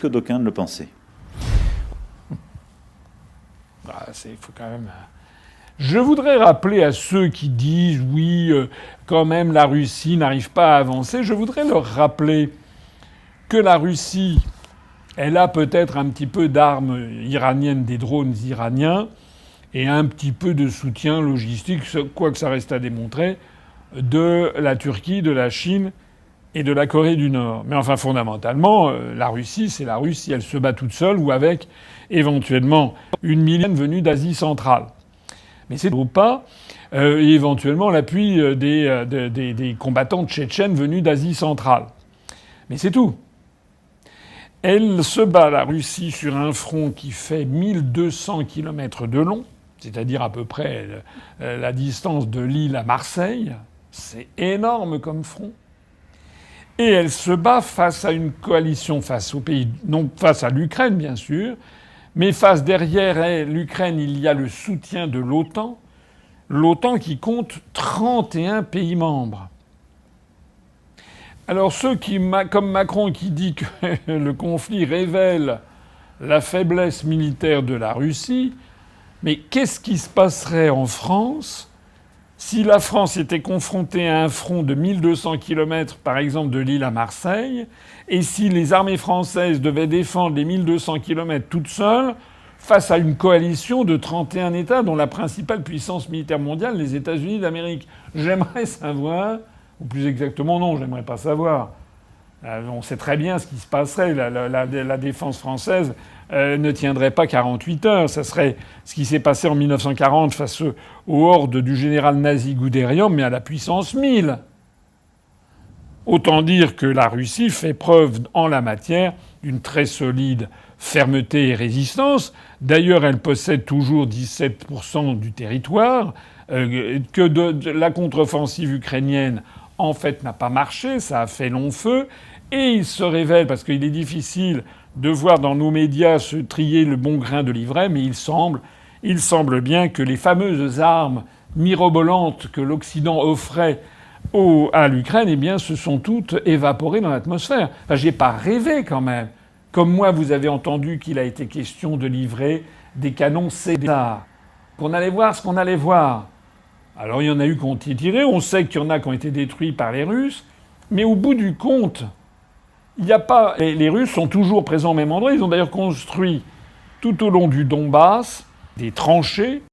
que d'aucuns ne le pensaient. Il faut quand même... Je voudrais rappeler à ceux qui disent « oui, quand même, la Russie n'arrive pas à avancer », je voudrais leur rappeler que la Russie, elle a peut-être un petit peu d'armes iraniennes, des drones iraniens, et un petit peu de soutien logistique, quoi que ça reste à démontrer, de la Turquie, de la Chine et de la Corée du Nord. Mais enfin, fondamentalement, la Russie, c'est la Russie. Elle se bat toute seule ou avec, éventuellement, une millienne venue d'Asie centrale. Mais c'est pas. Et éventuellement l'appui des combattants tchétchènes venus d'Asie centrale. Mais c'est tout. Elle se bat, la Russie, sur un front qui fait 1200 kilomètres de long, c'est-à-dire à peu près la distance de Lille à Marseille. C'est énorme comme front. Et elle se bat face à une coalition, face au pays, non face à l'Ukraine bien sûr, mais face derrière l'Ukraine, il y a le soutien de l'OTAN. L'OTAN qui compte 31 pays membres. Alors ceux qui, comme Macron qui dit que le conflit révèle la faiblesse militaire de la Russie, mais qu'est-ce qui se passerait en France si la France était confrontée à un front de 1200 kilomètres, par exemple de Lille à Marseille, et si les armées françaises devaient défendre les 1200 kilomètres toutes seules face à une coalition de 31 États, dont la principale puissance militaire mondiale, les États-Unis d'Amérique? J'aimerais savoir, ou plus exactement non, j'aimerais pas savoir. On sait très bien ce qui se passerait. La défense française ne tiendrait pas 48 heures. Ça serait ce qui s'est passé en 1940 face aux hordes du général nazi Guderian, mais à la puissance 1000. Autant dire que la Russie fait preuve en la matière d'une très solide fermeté et résistance. D'ailleurs, elle possède toujours 17% du territoire, que la contre-offensive ukrainienne, en fait, n'a pas marché, ça a fait long feu, et il se révèle, parce qu'il est difficile de voir dans nos médias se trier le bon grain de l'ivraie, mais il semble bien que les fameuses armes mirobolantes que l'Occident offrait à l'Ukraine, eh bien, se sont toutes évaporées dans l'atmosphère. Enfin, j'ai pas rêvé quand même. Comme moi, vous avez entendu qu'il a été question de livrer des canons César. Qu'on allait voir ce qu'on allait voir. Alors il y en a eu qui ont été tirés, on sait qu'il y en a qui ont été détruits par les Russes, mais au bout du compte, il n'y a pas... Les Russes sont toujours présents au même endroit, ils ont d'ailleurs construit tout au long du Donbass des tranchées